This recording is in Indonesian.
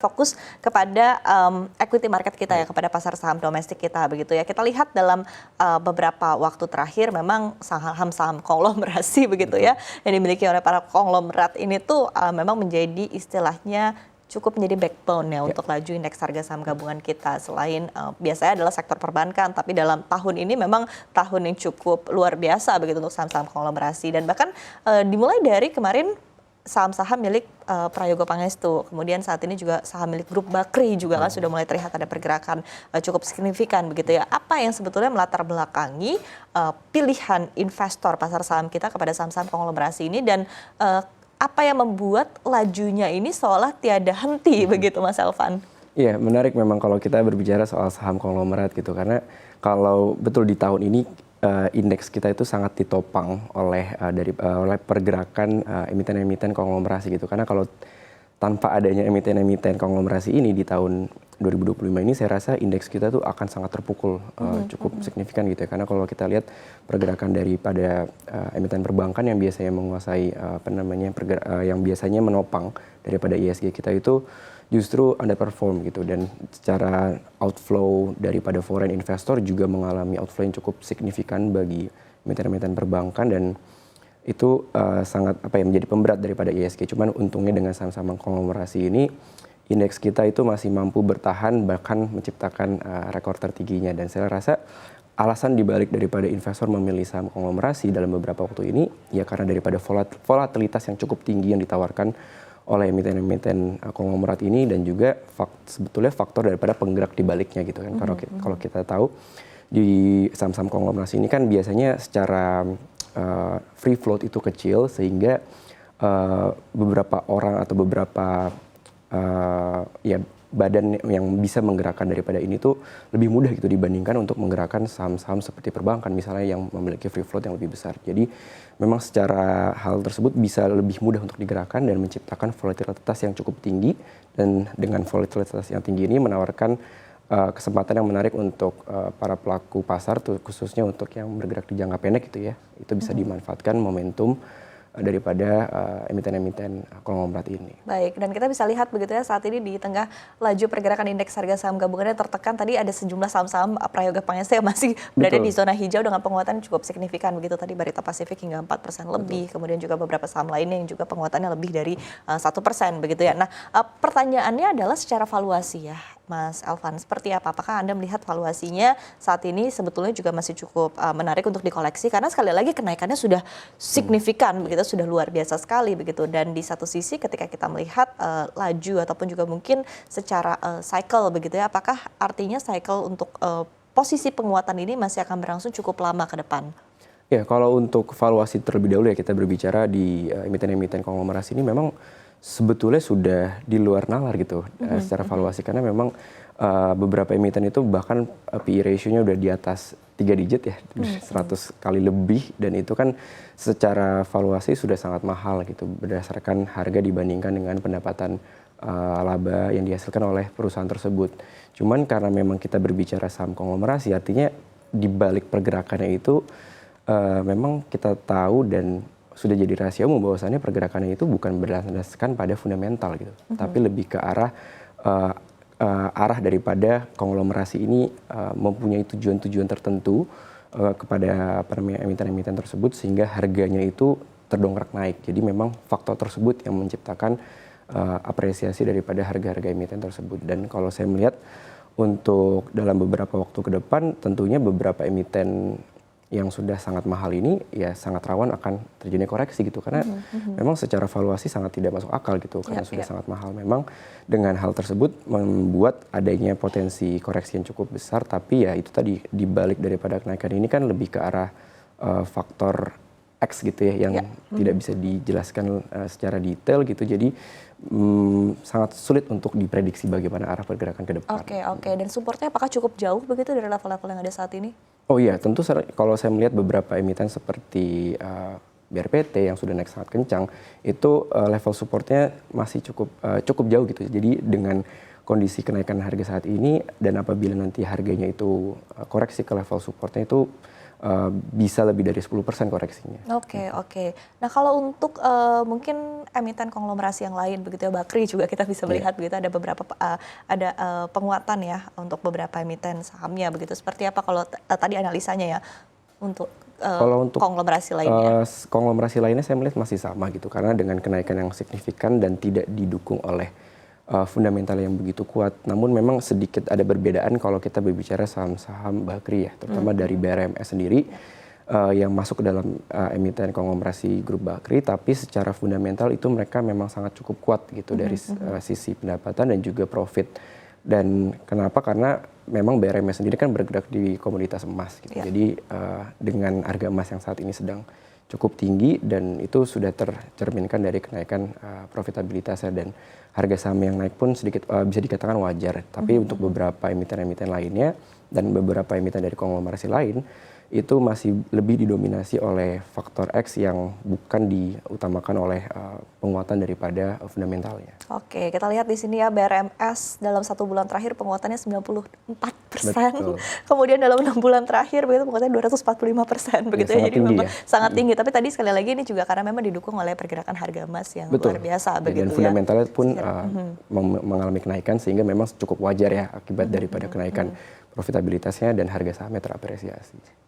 fokus kepada equity market kita ya, kepada pasar saham domestik kita begitu ya. Kita lihat dalam beberapa waktu terakhir memang saham-saham konglomerasi begitu ya, yang dimiliki oleh para konglomerat ini tuh memang menjadi istilahnya cukup menjadi backbone ya untuk laju indeks harga saham gabungan kita. Selain biasanya adalah sektor perbankan, tapi dalam tahun ini memang tahun yang cukup luar biasa begitu untuk saham-saham konglomerasi. Dan bahkan dimulai dari kemarin saham-saham milik Prayogo Pangestu, kemudian saat ini juga saham milik Grup Bakri juga kan sudah mulai terlihat ada pergerakan cukup signifikan begitu ya. Apa yang sebetulnya melatar belakangi pilihan investor pasar saham kita kepada saham-saham konglomerasi ini, dan apa yang membuat lajunya ini seolah tiada henti begitu Mas Elvan? Iya, menarik memang kalau kita berbicara soal saham konglomerat gitu, karena kalau betul di tahun ini indeks kita itu sangat ditopang oleh pergerakan emiten-emiten konglomerasi gitu. Karena kalau tanpa adanya emiten-emiten konglomerasi ini di tahun 2025 ini, saya rasa indeks kita tuh akan sangat terpukul cukup signifikan gitu ya. Karena kalau kita lihat pergerakan daripada emiten perbankan yang biasanya menguasai yang biasanya menopang daripada ISG kita itu justru underperform gitu, dan secara outflow daripada foreign investor juga mengalami outflow yang cukup signifikan bagi emiten-emiten perbankan, dan itu sangat menjadi pemberat daripada ISG. Cuman untungnya dengan saham-saham konglomerasi ini indeks kita itu masih mampu bertahan bahkan menciptakan rekor tertingginya, dan saya rasa alasan dibalik daripada investor memilih saham konglomerasi dalam beberapa waktu ini ya karena daripada volatilitas yang cukup tinggi yang ditawarkan oleh emiten-emiten konglomerat ini, dan juga sebetulnya faktor daripada penggerak di baliknya gitu kan. Kalau kita tahu di saham-saham konglomerasi ini kan biasanya secara free float itu kecil, sehingga beberapa orang atau beberapa badan yang bisa menggerakkan daripada ini tuh lebih mudah gitu dibandingkan untuk menggerakkan saham-saham seperti perbankan misalnya yang memiliki free float yang lebih besar. Jadi memang secara hal tersebut bisa lebih mudah untuk digerakkan dan menciptakan volatilitas yang cukup tinggi, dan dengan volatilitas yang tinggi ini menawarkan kesempatan yang menarik untuk para pelaku pasar tuh, khususnya untuk yang bergerak di jangka pendek gitu ya. Itu bisa dimanfaatkan momentum daripada emiten-emiten konglomerat ini. Baik, dan kita bisa lihat begitu ya saat ini di tengah laju pergerakan indeks harga saham gabungannya tertekan, tadi ada sejumlah saham-saham Prayoga Pangestu yang masih berada di zona hijau dengan penguatan cukup signifikan begitu, tadi Barita Pasifik hingga 4% lebih, kemudian juga beberapa saham lainnya yang juga penguatannya lebih dari 1% begitu ya. Nah, pertanyaannya adalah secara valuasi ya Mas Elvan, seperti apa? Apakah Anda melihat valuasinya saat ini sebetulnya juga masih cukup menarik untuk dikoleksi, karena sekali lagi kenaikannya sudah signifikan begitu, sudah luar biasa sekali begitu. Dan di satu sisi ketika kita melihat laju ataupun juga mungkin secara cycle begitu ya, apakah artinya cycle untuk posisi penguatan ini masih akan berlangsung cukup lama ke depan? Ya, kalau untuk valuasi terlebih dahulu ya, kita berbicara di emiten-emiten konglomerasi ini memang sebetulnya sudah di luar nalar gitu secara valuasi, karena memang beberapa emiten itu bahkan PE ratio-nya udah di atas 3 digit ya, 100 kali lebih, dan itu kan secara valuasi sudah sangat mahal gitu berdasarkan harga dibandingkan dengan pendapatan laba yang dihasilkan oleh perusahaan tersebut. Cuman karena memang kita berbicara saham konglomerasi, artinya di balik pergerakannya itu memang kita tahu dan sudah jadi rahasia umum bahwasannya pergerakannya itu bukan berdasarkan pada fundamental gitu, tapi lebih ke arah daripada konglomerasi ini mempunyai tujuan-tujuan tertentu kepada emiten-emiten tersebut, sehingga harganya itu terdongkrak naik. Jadi memang faktor tersebut yang menciptakan apresiasi daripada harga-harga emiten tersebut. Dan kalau saya melihat untuk dalam beberapa waktu ke depan, tentunya beberapa emiten yang sudah sangat mahal ini ya sangat rawan akan terjadi koreksi gitu, karena memang secara valuasi sangat tidak masuk akal gitu, karena sudah sangat mahal. Memang dengan hal tersebut membuat adanya potensi koreksi yang cukup besar, tapi ya itu tadi dibalik daripada kenaikan ini kan lebih ke arah faktor X gitu ya, yang tidak bisa dijelaskan secara detail gitu. Jadi sangat sulit untuk diprediksi bagaimana arah pergerakan ke depan. Oke. Dan supportnya apakah cukup jauh begitu dari level-level yang ada saat ini? Oh iya, tentu kalau saya melihat beberapa emiten seperti BRPT yang sudah naik sangat kencang, itu level supportnya masih cukup jauh gitu. Jadi dengan kondisi kenaikan harga saat ini, dan apabila nanti harganya itu koreksi ke level supportnya itu bisa lebih dari 10% koreksinya. Oke, oke. Nah, kalau untuk mungkin emiten konglomerasi yang lain begitu ya, Bakri juga kita bisa melihat begitu ada beberapa penguatan ya untuk beberapa emiten sahamnya begitu. Seperti apa kalau tadi analisanya ya untuk Kalau untuk konglomerasi lainnya? konglomerasi lainnya saya melihat masih sama gitu, karena dengan kenaikan yang signifikan dan tidak didukung oleh fundamental yang begitu kuat. Namun memang sedikit ada perbedaan kalau kita berbicara saham-saham Bakri ya, terutama dari BRMS sendiri yang masuk ke dalam emiten konglomerasi grup Bakri, tapi secara fundamental itu mereka memang sangat cukup kuat gitu dari sisi pendapatan dan juga profit. Dan kenapa? Karena memang BRMS sendiri kan bergerak di komoditas emas gitu. Jadi dengan harga emas yang saat ini sedang cukup tinggi dan itu sudah tercerminkan dari kenaikan profitabilitasnya, dan harga saham yang naik pun sedikit bisa dikatakan wajar. Tapi untuk beberapa emiten-emiten lainnya dan beberapa emiten dari konglomerasi lain itu masih lebih didominasi oleh faktor X yang bukan diutamakan oleh penguatan daripada fundamentalnya. Oke, kita lihat di sini ya BRMS dalam 1 bulan terakhir penguatannya 94%. Betul. Kemudian dalam 6 bulan terakhir begitu penguatannya 245% begitu ya. sangat Jadi tinggi memang ya. sangat tinggi. Tapi tadi sekali lagi ini juga karena memang didukung oleh pergerakan harga emas yang Betul. luar biasa begitu Dan ya. fundamentalnya pun mengalami kenaikan sehingga memang cukup wajar ya akibat daripada kenaikan profitabilitasnya dan harga sahamnya terapresiasi.